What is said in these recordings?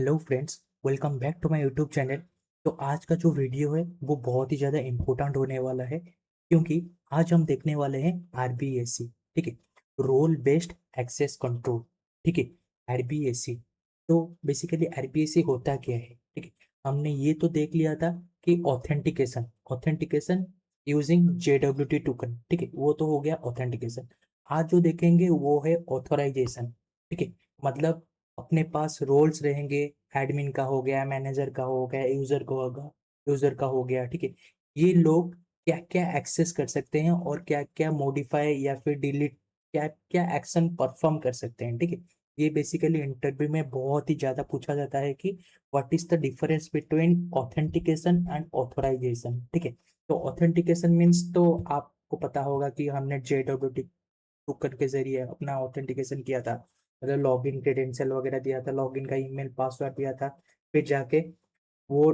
Hello friends, welcome back to my YouTube channel. तो आज का जो वीडियो है वो बहुत ही ज़्यादा इम्पोर्टेंट होने वाला है, क्योंकि आज हम देखने वाले हैं आरबीएससी। ठीक है, रोल बेस्ड एक्सेस कंट्रोल। ठीक है, आरबीएससी। तो बेसिकली आरबीएससी होता क्या है? ठीक है, हमने ये तो देख लिया था कि ऑथेंटिकेशन ऑथेंटिकेशन यूजिंग जेडब्ल्यूटी टोकन। ठीक है, वो तो हो गया ऑथेंटिकेशन। आज जो देखेंगे वो है ऑथोराइजेशन। ठीक है, मतलब अपने पास रोल्स रहेंगे। एडमिन का हो गया, मैनेजर का हो गया, यूजर का हो गया। ठीक है, ये लोग क्या क्या एक्सेस कर सकते हैं और क्या क्या मॉडिफाई या फिर डिलीट, क्या क्या एक्शन परफॉर्म कर सकते हैं। ठीक है, ये बेसिकली इंटरव्यू में बहुत ही ज्यादा पूछा जाता है कि what is the difference between authentication and authorization. ठीक है, तो ऑथेंटिकेशन मीन्स तो आपको पता होगा कि हमने जेडब्ल्यू टोकन के जरिए अपना ऑथेंटिकेशन किया था। मतलब लॉगिन क्रेडेंशियल वगैरह दिया था, लॉगिन का ईमेल पासवर्ड दिया था, फिर जाके वो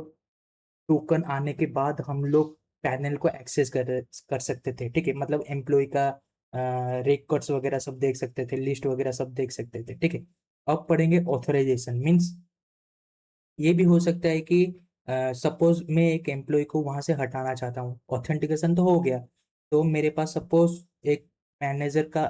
टोकन आने के बाद हम लोग पैनल को एक्सेस कर सकते थे। ठीक है, मतलब एम्प्लॉय का रिकॉर्ड्स वगैरह सब देख सकते थे, लिस्ट वगैरह सब देख सकते थे। ठीक है, अब पढ़ेंगे ऑथराइजेशन मीन्स। ये भी हो सकता है कि सपोज मैं एक एम्प्लॉय को वहां से हटाना चाहता हूँ। ऑथेंटिकेशन तो हो गया, तो मेरे पास सपोज एक मैनेजर का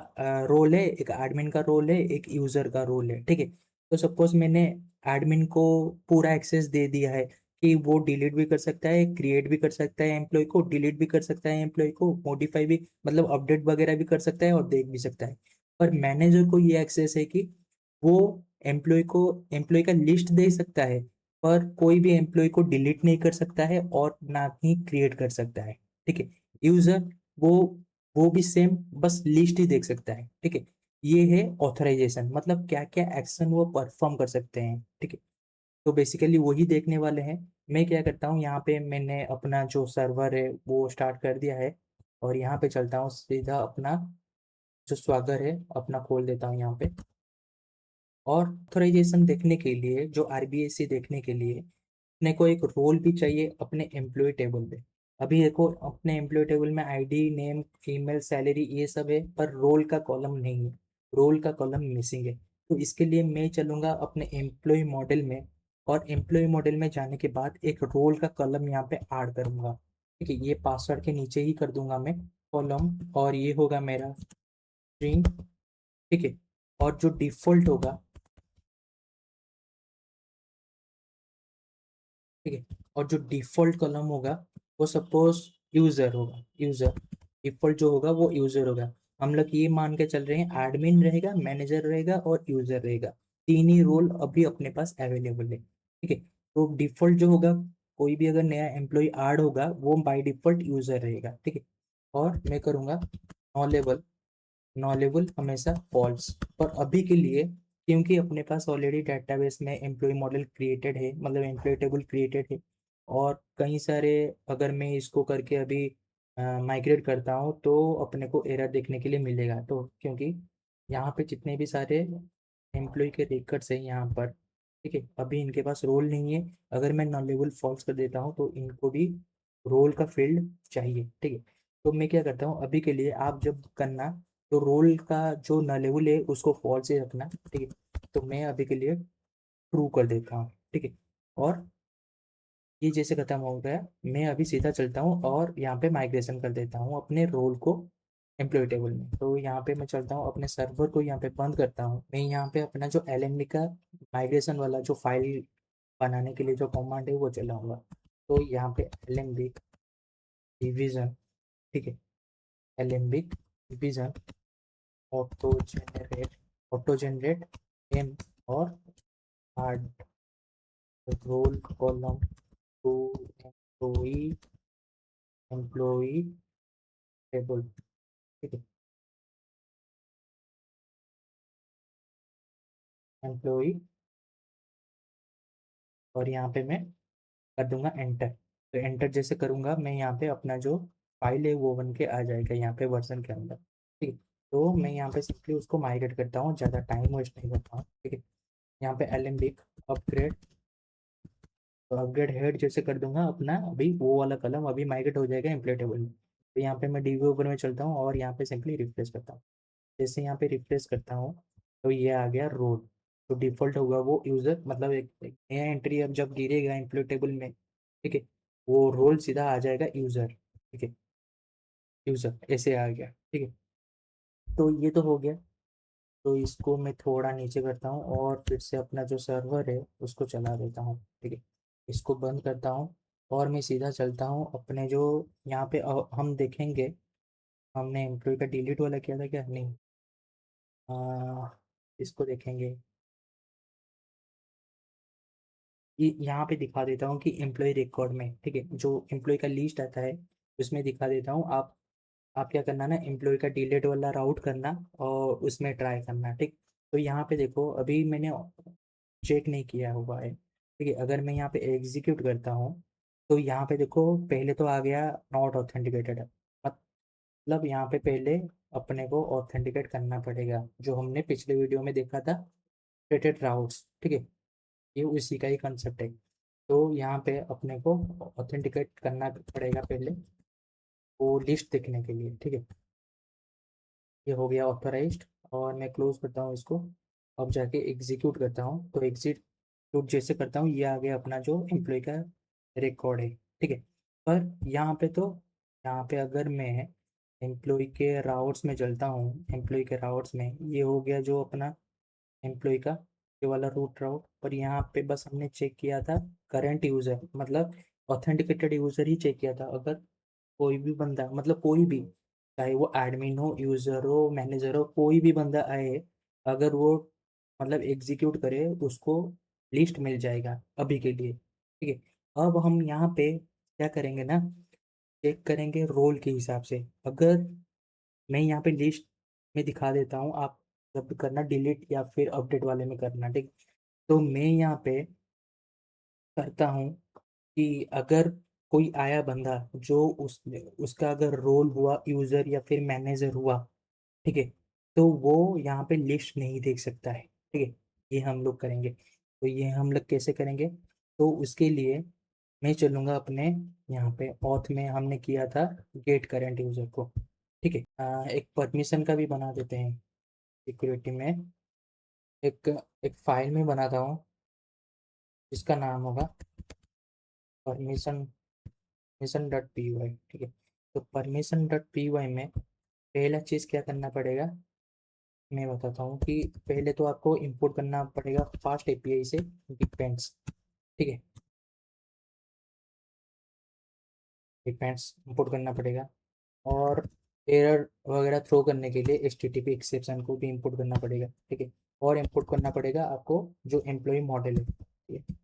रोल है, एक एडमिन का रोल है, एक यूजर का रोल है। ठीक है, तो सपोज मैंने एडमिन को पूरा एक्सेस दे दिया है कि वो डिलीट भी कर सकता है, क्रिएट भी कर सकता है एम्प्लॉय को, डिलीट भी कर सकता है एम्प्लॉय को, मॉडिफाई भी मतलब अपडेट वगैरह भी कर सकता है और देख भी सकता है। पर मैनेजर को ये एक्सेस है कि वो एम्प्लॉय का लिस्ट दे सकता है, पर कोई भी एम्प्लॉय को डिलीट नहीं कर सकता है और ना ही क्रिएट कर सकता है। ठीक है, यूजर वो वो भी सेम, बस लिस्ट ही देख सकता है। ठीक है, ये है ऑथराइजेशन, मतलब क्या क्या एक्शन वो परफॉर्म कर सकते हैं। ठीक है, तो बेसिकली वही देखने वाले हैं। मैं क्या करता हूँ, यहाँ पे मैंने अपना जो सर्वर है वो स्टार्ट कर दिया है, और यहाँ पे चलता हूँ सीधा अपना जो स्वागर है अपना खोल देता हूँ यहाँ पे। और ऑथराइजेशन देखने के लिए, जो आरबीएससी देखने के लिए अपने को एक रोल भी चाहिए अपने एम्प्लॉय टेबल पे। अभी देखो, अपने एम्प्लॉय टेबल में आईडी, नेम, ईमेल, सैलरी ये सब है, पर रोल का कॉलम नहीं है। रोल का कॉलम मिसिंग है। तो इसके लिए मैं चलूंगा अपने एम्प्लॉय मॉडल में, और एम्प्लॉय मॉडल में जाने के बाद एक रोल का कॉलम यहाँ पे ऐड करूंगा। ठीक है, ये पासवर्ड के नीचे ही कर दूंगा मैं कॉलम, और ये होगा मेरा स्ट्रिंग। ठीक है, और जो डिफॉल्ट होगा, ठीक है, और जो डिफॉल्ट कॉलम होगा वो सपोज यूजर होगा। यूजर डिफॉल्ट जो होगा वो यूजर होगा। हम लोग ये मान के चल रहे हैं एडमिन रहेगा, मैनेजर रहेगा और यूजर रहेगा। तीन ही रोल अभी अपने पास अवेलेबल है। ठीक है, तो डिफॉल्ट जो होगा, कोई भी अगर नया एम्प्लॉय ऐड होगा वो बाय डिफॉल्ट यूजर रहेगा। ठीक है, और मैं करूँगा नॉलेबल। नॉलेबल हमेशा फॉल्स। पर अभी के लिए, क्योंकि अपने पास ऑलरेडी डेटाबेस में एम्प्लॉय मॉडल क्रिएटेड है, मतलब एम्प्लॉय टेबल क्रिएटेड है, और कई सारे, अगर मैं इसको करके अभी माइग्रेट करता हूँ तो अपने को एरर देखने के लिए मिलेगा। तो क्योंकि यहाँ पे जितने भी सारे एम्प्लॉय के रिकॉर्ड्स हैं यहाँ पर, ठीक है, अभी इनके पास रोल नहीं है। अगर मैं नॉलेबल फॉल्स कर देता हूँ तो इनको भी रोल का फील्ड चाहिए। ठीक है, तो मैं क्या करता हूँ अभी के लिए, आप जब करना तो रोल का जो नॉलेबल है उसको फॉल्स ही रखना। ठीक है, तो मैं अभी के लिए ट्रू कर देता हूँ। ठीक है, और ये जैसे खत्म हो गया, मैं अभी सीधा चलता हूँ और यहाँ पे माइग्रेशन कर देता हूँ अपने रोल को एम्प्लॉय टेबल में। तो यहाँ पे मैं चलता हूँ अपने सर्वर को यहाँ पे बंद करता हूँ। मैं यहाँ पे अपना जो एलएमडी का माइग्रेशन वाला जो फाइल बनाने के लिए जो कमांड है वो चलाऊंगा। तो यहाँ पे एलएमडी डिवीजन, ठीक है, LMD division auto generate M, और add role column to employee employee table. ठीक है, एम्प्लॉई, और यहाँ पे मैं कर दूंगा एंटर। तो एंटर जैसे करूंगा मैं, यहाँ पे अपना जो फाइल है वो बन के आ जाएगा यहाँ पे वर्जन के अंदर। ठीक है, तो मैं यहाँ पे सिंपली उसको माइग्रेट करता हूँ, ज़्यादा टाइम वेस्ट नहीं करता हूँ। ठीक है, यहाँ पे एल अपग्रेड, तो अपग्रेड हेड जैसे कर दूंगा अपना, अभी वो वाला कलम अभी माइग्रेट हो जाएगा एम्प्लॉय टेबल में। तो यहाँ पे मैं डीबी ऊपर में चलता हूँ और यहाँ पे सिंपली रिफ्रेश करता हूँ। जैसे यहाँ पे रिफ्रेश करता हूँ तो ये आ गया रोल। तो डिफ़ॉल्ट होगा वो यूज़र, मतलब एक नया एंट्री अब जब गिरेगा एम्प्लॉयी टेबल में, ठीक है, वो रोल सीधा आ जाएगा यूज़र, ठीक है, यूज़र ऐसे आ गया, ठीक है। तो ये तो हो गया। तो इसको मैं थोड़ा नीचे करता हूँ और फिर से अपना जो सर्वर है उसको चला देता हूँ, ठीक है। इसको बंद करता हूँ और मैं सीधा चलता हूँ अपने जो यहाँ पे हम देखेंगे, हमने एम्प्लॉय का डिलीट वाला किया था क्या? नहीं, इसको देखेंगे। ये यहाँ पे दिखा देता हूँ कि एम्प्लॉय रिकॉर्ड में, ठीक है, जो एम्प्लॉय का लिस्ट आता है उसमें दिखा देता हूँ। आप क्या करना ना, एम्प्लॉय का डिलीट वाला राउट करना और उसमें ट्राई करना, ठीक। तो यहाँ पे देखो अभी मैंने चेक नहीं किया हुआ है, ठीक है। अगर मैं यहाँ पे एग्जीक्यूट करता हूँ तो यहाँ पे देखो पहले तो आ गया नॉट ऑथेंटिकेटेड, मतलब यहाँ पे पहले अपने को ऑथेंटिकेट करना पड़ेगा, जो हमने पिछले वीडियो में देखा था, क्रिएटेड राउट्स, ठीक है। ये उसी का ही कंसेप्ट है। तो यहाँ पे अपने को ऑथेंटिकेट करना पड़ेगा पहले, वो लिस्ट देखने के लिए, ठीक है। ये हो गया ऑथराइज्ड और मैं क्लोज करता हूँ इसको। अब जाके एग्जीक्यूट करता हूँ, तो एग्जीक्यूट जैसे करता हूँ ये आ गया अपना जो एम्प्लॉय का रिकॉर्ड है, ठीक है। पर यहाँ पे अगर मैं एम्प्लॉय के राउट्स में चलता हूँ, एम्प्लॉय के राउट्स में ये हो गया जो अपना एम्प्लॉय का ये वाला रूट राउट, पर यहाँ पे बस हमने चेक किया था करंट यूज़र, मतलब ऑथेंटिकेटेड यूज़र ही चेक किया था। अगर कोई भी बंदा, मतलब कोई भी, चाहे वो एडमिन हो, यूज़र हो, मैनेजर हो, कोई भी बंदा आए, अगर वो मतलब एग्जीक्यूट करे उसको लिस्ट मिल जाएगा अभी के लिए, ठीक है। अब हम यहाँ पे क्या करेंगे ना, चेक करेंगे रोल के हिसाब से। अगर मैं यहाँ पे लिस्ट में दिखा देता हूँ, आप जब भी करना डिलीट या फिर अपडेट वाले में करना, ठीक। तो मैं यहाँ पे करता हूँ कि अगर कोई आया बंदा जो उसका अगर रोल हुआ यूज़र या फिर मैनेजर हुआ, ठीक है, तो वो यहाँ पे लिस्ट नहीं देख सकता है, ठीक है। ये हम लोग करेंगे, तो ये हम लोग कैसे करेंगे, तो उसके लिए मैं चलूँगा अपने यहाँ पे ऑथ में, हमने किया था गेट करंट यूज़र को, ठीक है। एक परमिशन का भी बना देते हैं सिक्योरिटी में, एक एक फाइल में बनाता हूँ जिसका नाम होगा permission permission dot P Y, ठीक है। तो परमिशन डॉट पी वाई में पहला चीज़ क्या करना पड़ेगा, मैं बताता हूँ कि पहले तो आपको इंपोर्ट करना पड़ेगा फास्ट एपीआई से डिपेंड्स, ठीक है। डिपेंड्स इंपोर्ट करना पड़ेगा और एरर वगैरह थ्रो करने के लिए एचटीटीपी एक्सेप्शन को भी इंपोर्ट करना पड़ेगा, ठीक है। और इंपोर्ट करना पड़ेगा आपको जो एम्प्लॉय मॉडल है, ठीक है।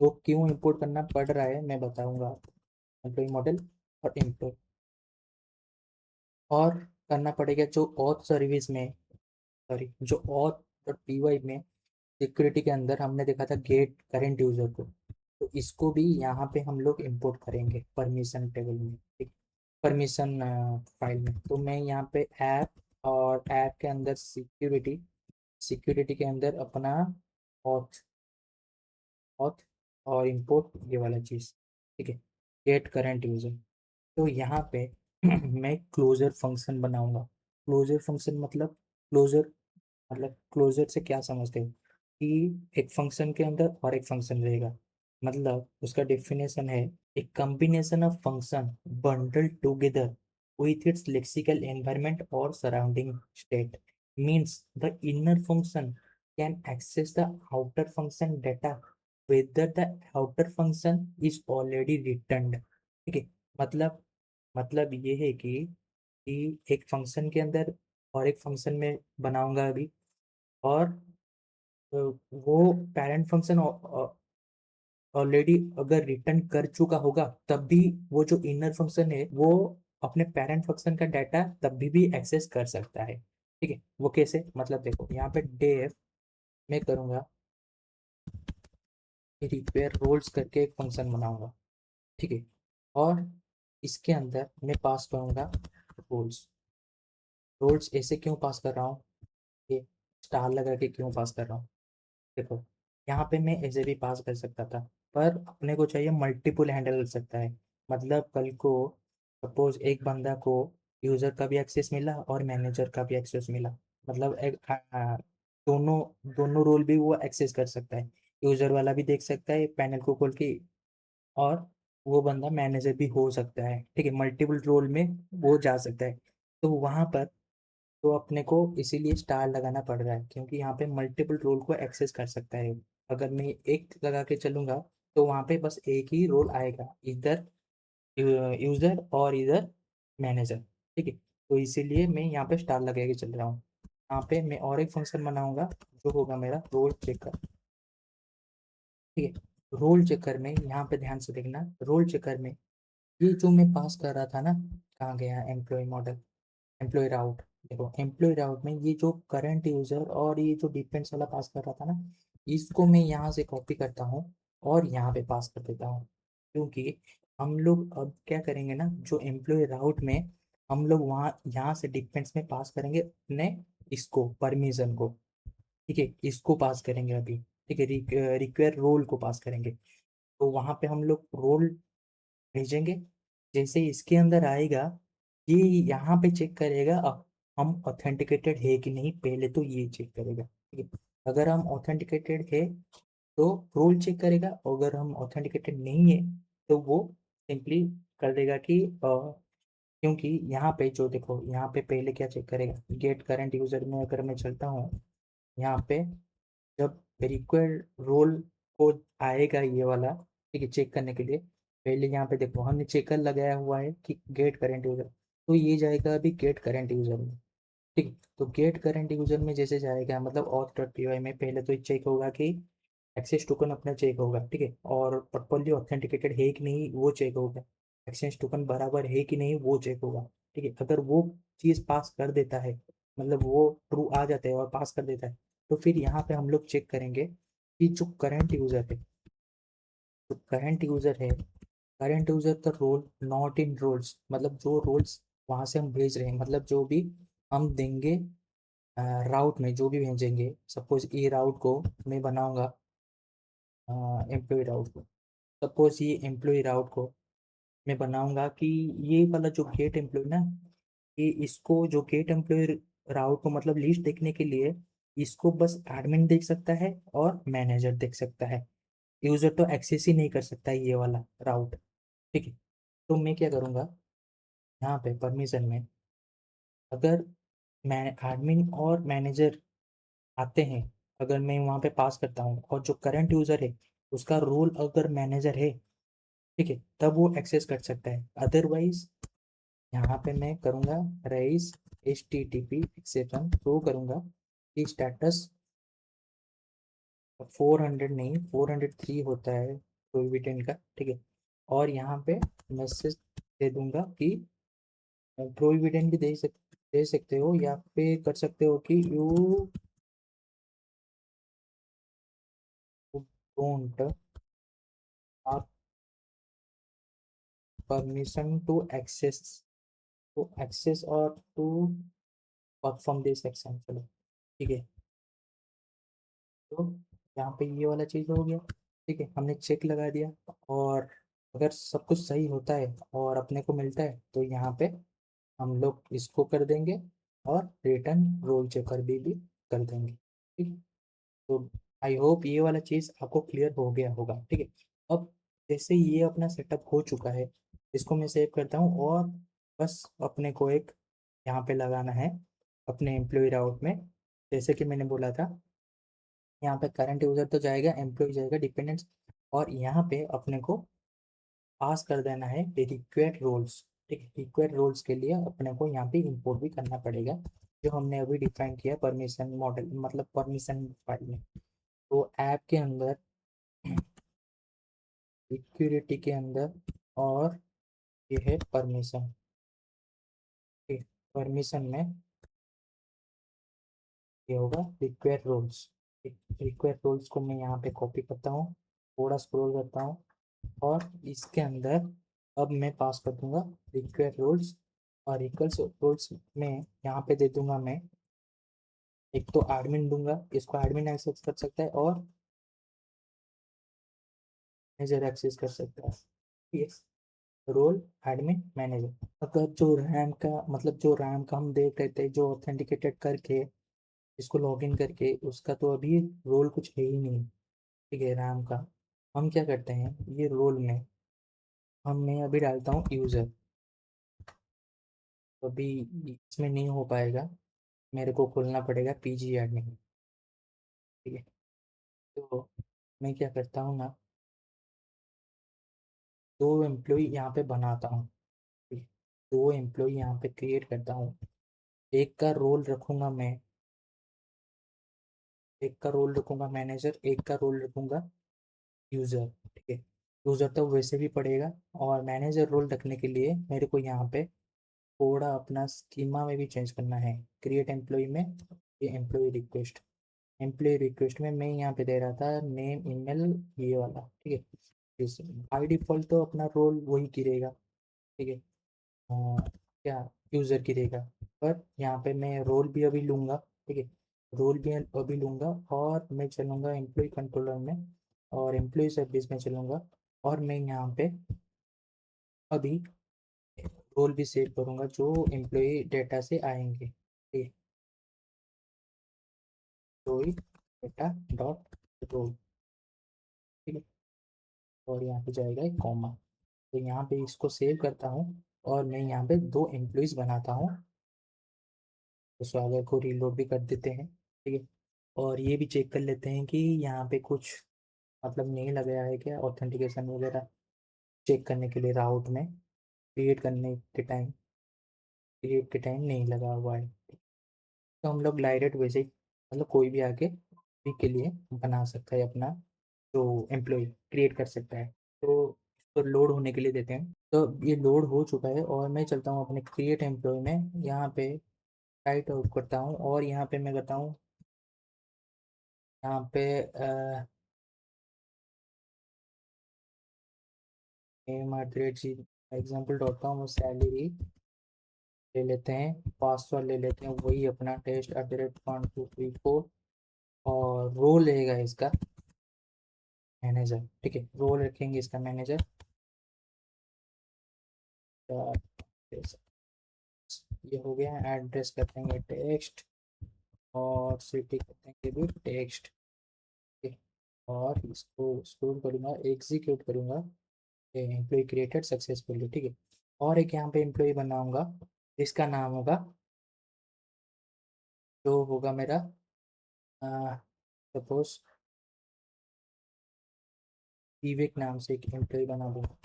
तो क्यों इंपोर्ट करना पड़ रहा है मैं बताऊंगा आपको। एम्प्लॉय मॉडल और एम्प्लॉय, और करना पड़ेगा जो ऑथ सर्विस में, सॉरी, जो ऑथ डॉट पी वाई में सिक्योरिटी के अंदर हमने देखा था गेट करेंट यूजर को, तो इसको भी यहाँ पे हम लोग इंपोर्ट करेंगे परमिशन टेबल में, ठीक, परमिशन फाइल में। तो मैं यहाँ पे ऐप, और ऐप के अंदर सिक्योरिटी, सिक्योरिटी के अंदर अपना ऑथ, ऑथ और इंपोर्ट ये वाला चीज़, ठीक है, गेट करंट यूजर। तो यहाँ पे मैं क्लोजर फंक्शन बनाऊंगा। क्लोजर फंक्शन मतलब क्लोजर, मतलब क्लोजर से क्या समझते हो कि एक फंक्शन के अंदर और एक फंक्शन रहेगा, मतलब उसका डेफिनेशन है a combination of function bundled together with its lexical environment or surrounding state means the inner function can access the outer function data whether the outer function is already returned, ठीक है। मतलब मतलब ये है कि एक function के अंदर और एक फंक्शन में बनाऊंगा अभी, और वो पेरेंट फंक्शन ऑलरेडी अगर रिटर्न कर चुका होगा तब भी वो जो इनर फंक्शन है वो अपने पेरेंट फंक्शन का डाटा तब भी एक्सेस कर सकता है, ठीक है। वो कैसे, मतलब देखो यहाँ पे डेफ मैं करूँगा रिपेयर रोल्स करके एक फंक्शन बनाऊंगा, ठीक है। और इसके अंदर मैं पास करूँगा रोल्स। रोल्स ऐसे क्यों पास कर रहा हूँ, ये स्टार लगा के क्यों पास कर रहा हूँ, देखो यहाँ पे मैं ऐसे भी पास कर सकता था, पर अपने को चाहिए मल्टीपल हैंडल कर सकता है। मतलब कल को सपोज एक बंदा को यूजर का भी एक्सेस मिला और मैनेजर का भी एक्सेस मिला, मतलब एक दोनों दोनों रोल भी वो एक्सेस कर सकता है। यूजर वाला भी देख सकता है पैनल को खोल के, और वो बंदा मैनेजर भी हो सकता है, ठीक है, मल्टीपल रोल में वो जा सकता है। तो वहां पर तो अपने को इसीलिए स्टार लगाना पड़ रहा है, क्योंकि यहाँ पे मल्टीपल रोल को एक्सेस कर सकता है। अगर मैं एक लगा के चलूंगा तो वहाँ पे बस एक ही रोल आएगा, इधर यूजर और इधर मैनेजर, ठीक है। तो इसीलिए मैं यहाँ पे स्टार लगा के चल रहा हूँ। यहाँ पे मैं और एक फंक्शन बनाऊंगा जो होगा मेरा रोल चेकर, ठीक है। रोल चेकर में यहाँ पे ध्यान से देखना, रोल चेकर में ये जो मैं पास कर रहा था ना, कहाँ गया एम्प्लॉय मॉडल, एम्प्लॉय राउट। देखो एम्प्लॉय राउट में ये जो करंट यूजर और ये जो डिपेंड्स वाला पास कर रहा था ना, इसको मैं यहाँ से कॉपी करता हूँ और यहाँ पे पास कर देता हूँ। क्योंकि हम लोग अब क्या करेंगे ना, जो एम्प्लॉय राउट में हम लोग वहाँ यहाँ से डिपेंड्स में पास करेंगे अपने इसको परमिशन को, ठीक है, इसको पास करेंगे अभी, ठीक है, रिक्वायर रोल को पास करेंगे। तो वहाँ पे हम लोग रोल भेजेंगे, जैसे इसके अंदर आएगा ये यहाँ पे चेक करेगा हम ऑथेंटिकेटेड है कि नहीं, पहले तो ये चेक करेगा, ठीक है। अगर हम ऑथेंटिकेटेड है तो रोल चेक करेगा, अगर हम ऑथेंटिकेटेड नहीं है तो वो सिंपली कर देगा कि क्योंकि यहाँ पे जो देखो, यहाँ पे पहले क्या चेक करेगा, गेट करंट यूजर में अगर मैं चलता हूँ यहाँ पे, जब रिक्वायर्ड रोल को आएगा ये वाला, ठीक है, चेक करने के लिए, पहले यहाँ पे देखो हमने चेकर लगाया हुआ है कि गेट करंट यूजर, तो ये जाएगा अभी गेट करंट यूजर में, ठीक है। तो गेट करंट यूजर में जैसे जाएगा मतलब ऑथ डॉट पी वाई में पहले तो चेक होगा कि एक्सेस टोकन अपना चेक होगा, ठीक है, और प्रॉपरली ऑथेंटिकेटेड है कि नहीं वो चेक होगा, एक्सचेंज टोकन बराबर है कि नहीं वो चेक होगा, ठीक है। अगर वो चीज़ पास कर देता है, मतलब वो ट्रू आ जाता है और पास कर देता है, तो फिर यहाँ पे हम लोग चेक करेंगे कि जो करंट यूजर है, जो करंट यूजर है, करंट यूजर का रोल नॉट इन रोल्स, मतलब जो रोल्स वहाँ से हम भेज रहे हैं, मतलब जो भी हम देंगे राउट में जो भी भेजेंगे, सपोज ये राउट को मैं बनाऊंगा एम्प्लॉय राउट को, सपोज ये एम्प्लॉय राउट को मैं बनाऊंगा कि ये वाला जो गेट एम्प्लॉय ना, ये इसको जो गेट एम्प्लॉय राउट को मतलब लिस्ट देखने के लिए इसको बस एडमिन देख सकता है और मैनेजर देख सकता है, यूजर तो एक्सेस ही नहीं कर सकता है ये वाला राउट, ठीक है। तो मैं क्या करूँगा, यहाँ पे परमिशन में अगर मैं एडमिन और मैनेजर आते हैं, अगर मैं वहाँ पे पास करता हूँ और जो करंट यूजर है उसका रोल अगर मैनेजर है, ठीक है, तब वो एक्सेस कर सकता है। अदरवाइज यहाँ पे मैं करूँगा raise H T T P exception throw करूँगा कि स्टेटस 400 नहीं 403 होता है प्रोविडेंट का, ठीक है। और यहाँ पे मैसेज दे दूंगा कि प्रोविडेंट भी दे सकते हो, या पे कर सकते हो कि you don't are permission to access और टू परफॉर्म दिस एक्शन, चलो ठीक है। तो यहाँ पे ये वाला चीज़ हो गया, ठीक है, हमने चेक लगा दिया। और अगर सब कुछ सही होता है और अपने को मिलता है तो यहाँ पे हम लोग इसको कर देंगे और रिटर्न रोल चेकर भी कर देंगे, ठीक है। तो आई होप ये वाला चीज़ आपको क्लियर हो गया होगा, ठीक है। अब जैसे ये अपना सेटअप हो चुका है, इसको मैं सेव करता हूँ और बस अपने को एक यहाँ पे लगाना है अपने एम्प्लॉय राउट में, जैसे कि मैंने बोला था, यहाँ पे करंट यूजर तो जाएगा, एम्प्लॉय जाएगा, डिपेंडेंट्स, और यहाँ पे अपने को पास कर देना है रिक्वायर्ड रोल्स, ठीक है। रिक्वायर्ड रोल्स के लिए अपने को यहाँ पे इंपोर्ट भी करना पड़ेगा, जो हमने अभी डिफाइन किया परमिशन मॉडल, मतलब परमिशन फाइल में। तो ऐप के अंदर सिक्योरिटी के अंदर, और ये है परमिशन, परमिशन में ये होगा रिक्वायर्ड रोल्स। रिक्वायर्ड रोल्स को मैं यहाँ पे कॉपी करता हूँ, थोड़ा स्क्रॉल करता हूँ, और इसके अंदर अब मैं पास कर दूंगा रिक्वायर्ड रोल्स, और इक्वल्स रोल्स में यहाँ पे दे दूंगा मैं एक तो एडमिन दूंगा, इसको एडमिन एक्सेस कर सकता है और मैनेजर एक्सेस कर सकता है, यस, रोल एडमिन मैनेजर। अगर जो रैम का मतलब जो रैम का हम देख रहे थे जो ऑथेंटिकेटेड करके इसको लॉगिन करके उसका तो अभी रोल कुछ है ही नहीं, ठीक है, नाम का। हम क्या करते हैं, ये रोल में मैं अभी डालता हूँ यूज़र। तो अभी इसमें नहीं हो पाएगा, मेरे को खोलना पड़ेगा पीजी एडमिन, ठीक है। तो मैं क्या करता हूँ ना, दो एम्प्लॉय यहाँ पे बनाता हूँ, ठीक है? दो एम्प्लॉय यहाँ पे क्रिएट करता हूँ। एक का रोल रखूँगा मैं, एक का रोल रखूँगा मैनेजर, एक का रोल रखूँगा यूज़र, ठीक है। यूज़र तो वैसे भी पड़ेगा, और मैनेजर रोल रखने के लिए मेरे को यहाँ पे थोड़ा अपना स्कीमा में भी चेंज करना है। क्रिएट एम्प्लॉय में ये एम्प्लॉय रिक्वेस्ट में मैं यहाँ पे दे रहा था नेम ईमेल ये वाला, ठीक है। बाई डिफ़ॉल्ट तो अपना रोल वही गिरेगा, ठीक है। क्या यूज़र गिरेगा, पर यहाँ पे मैं रोल भी अभी लूँगा, ठीक है। रोल भी अभी लूँगा, और मैं चलूँगा एम्प्लॉय कंट्रोलर में, और एम्प्लॉय सर्विस में चलूँगा, और मैं यहाँ पे अभी रोल भी सेव करूँगा जो एम्प्लॉय डेटा से आएंगे, ठीक है। एम्प्लॉय डेटा डॉट रोल, ठीक है। और यहाँ पे जाएगा एक कॉमा। तो यहाँ पे इसको सेव करता हूँ, और मैं यहाँ पे दो एम्प्लॉयज़ बनाता हूँ। तो स्वागत को रीलोड भी कर देते हैं, ठीक है। और ये भी चेक कर लेते हैं कि यहाँ पे कुछ मतलब नहीं लगाया है क्या, ऑथेंटिकेशन वगैरह चेक करने के लिए राउट में क्रिएट के टाइम नहीं लगा हुआ है। तो हम लोग डायरेक्ट वैसे ही, मतलब कोई भी आके भी के लिए बना सकता है अपना, जो एम्प्लॉय क्रिएट कर सकता है। तो इसको लोड होने के लिए देते हैं। तो ये लोड हो चुका है, और मैं चलता हूँ अपने क्रिएट एम्प्लॉय में, यहाँ पे टाइट आउट करता हूँ, और यहाँ पे मैं करता हूँ, यहाँ पे name@gmail.com और सैलरी ले लेते हैं, पासवर्ड ले लेते हैं वही अपना test@1 2 3 4, और रोल रहेगा इसका मैनेजर, ठीक है। रोल रखेंगे इसका मैनेजर। ये हो गया। एड्रेस कर देंगे टेक्स्ट, और सिटी कर देंगे भी टेक्स्ट, ठीक है। और इसको स्क्रॉल करूँगा, एग्जीक्यूट करूँगा, एम्प्लॉय क्रिएटेड सक्सेसफुली, ठीक है। और एक यहाँ पे एम्प्लॉय बनाऊंगा, इसका नाम होगा, जो होगा मेरा, सपोज विवेक नाम से एक एम्प्लॉय बना दूँगा,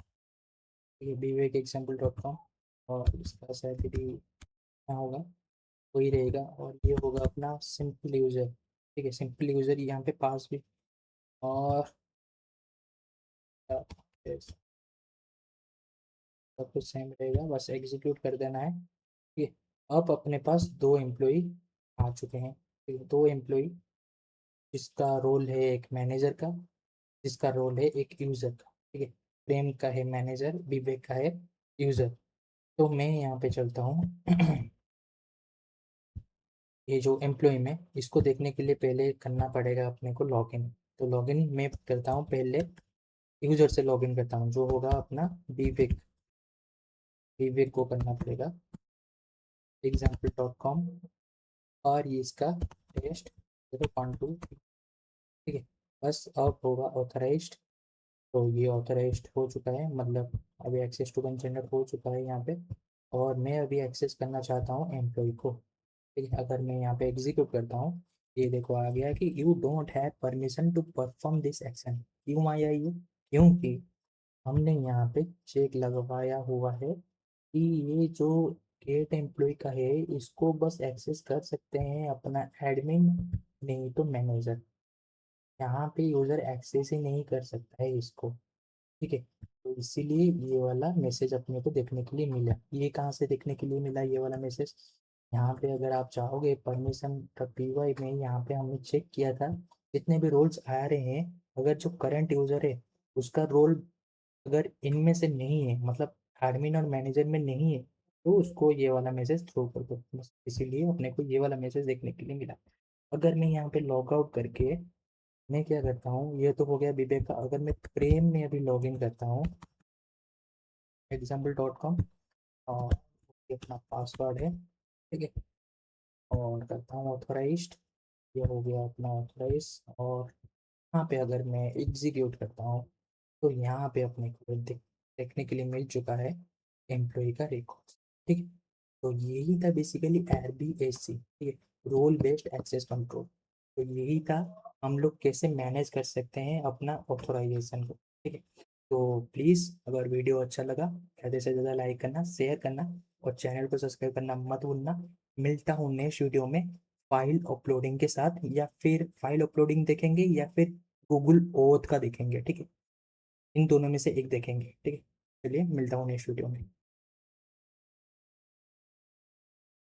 ठीक है। vivekeexample.com, और इसका सैलरी क्या होगा, वही रहेगा, और ये होगा अपना सिंपल यूज़र, ठीक है। सिंपल यूज़र यहाँ पे पास भी, और yes, सब कुछ सेम रहेगा, बस एग्जीक्यूट कर देना है, ठीक है। अब अपने पास दो एम्प्लॉय आ चुके हैं, ठीक है। दो एम्प्लॉय, जिसका रोल है एक मैनेजर का, जिसका रोल है एक यूज़र का, ठीक है। प्रेम का है मैनेजर, विवेक का है यूज़र। तो मैं यहाँ पे चलता हूँ ये जो एम्प्लॉय में, इसको देखने के लिए पहले करना पड़ेगा अपने को लॉगिन। तो लॉगिन मैं करता हूँ पहले, यूज़र से लॉगिन करता हूँ, जो होगा अपना विवेक, विवेक को करना पड़ेगा example.com, और ये इसका टेस्ट 0.2, ठीक है। बस अब होगा ऑथराइज्ड। तो ये ऑथराइज्ड हो चुका है, मतलब अभी एक्सेस टू कंटेनर हो चुका है यहाँ पे, और मैं अभी एक्सेस करना चाहता हूँ एम्प्लॉय को, ठीक है। अगर मैं यहाँ पे एग्जीक्यूट करता हूँ, ये देखो आ गया कि you don't have permission to perform this action. क्यों आया ये, क्योंकि हमने यहाँ पे चेक लगवाया हुआ है कि ये जो गेट एम्प्लॉय का है, इसको बस एक्सेस कर सकते हैं अपना एडमिन, नहीं तो मैनेजर। यहाँ पे यूज़र एक्सेस ही नहीं कर सकता है इसको, ठीक है। तो इसीलिए ये वाला मैसेज अपने को देखने के लिए मिला। ये कहाँ से देखने के लिए मिला ये वाला मैसेज, यहाँ पे अगर आप चाहोगे परमिशन पीवाई में, यहाँ पे हमने चेक किया था जितने भी रोल्स आ रहे हैं, अगर जो करंट यूज़र है उसका रोल अगर इनमें से नहीं है, मतलब एडमिन और मैनेजर में नहीं है, तो उसको ये वाला मैसेज थ्रो कर दो, बस इसीलिए अपने को ये वाला मैसेज देखने के लिए मिला। अगर मैं यहाँ पे लॉग आउट करके मैं क्या करता हूँ, ये तो हो गया विवेक का। अगर मैं प्रेम में अभी लॉग इन करता हूँ example.com, और ये अपना पासवर्ड है, ठीक है, और करता हूँ ऑथोराइज्ड, ये हो गया अपना ऑथराइज, और यहाँ पे अगर मैं एग्जीक्यूट करता हूँ तो यहाँ पे अपने को देखने के लिए मिल चुका है एम्प्लॉय का रिकॉर्ड। ठीक है, तो यही था बेसिकली आरबीएससी, ठीक है, रोल बेस्ड एक्सेस कंट्रोल। तो यही था हम लोग कैसे मैनेज कर सकते हैं अपना ऑथोराइजेशन को। ठीक है, तो प्लीज़ अगर वीडियो अच्छा लगा ज़्यादा से ज़्यादा लाइक करना, शेयर करना और चैनल को सब्सक्राइब करना मत भूलना। मिलता हूँ नेक्स्ट वीडियो में फाइल अपलोडिंग के साथ, या फिर फाइल अपलोडिंग देखेंगे या फिर गूगल ओथ का देखेंगे। ठीक है, इन दोनों में से एक देखेंगे। ठीक है, चलिए मिलता हूँ नेक्स्ट वीडियो में।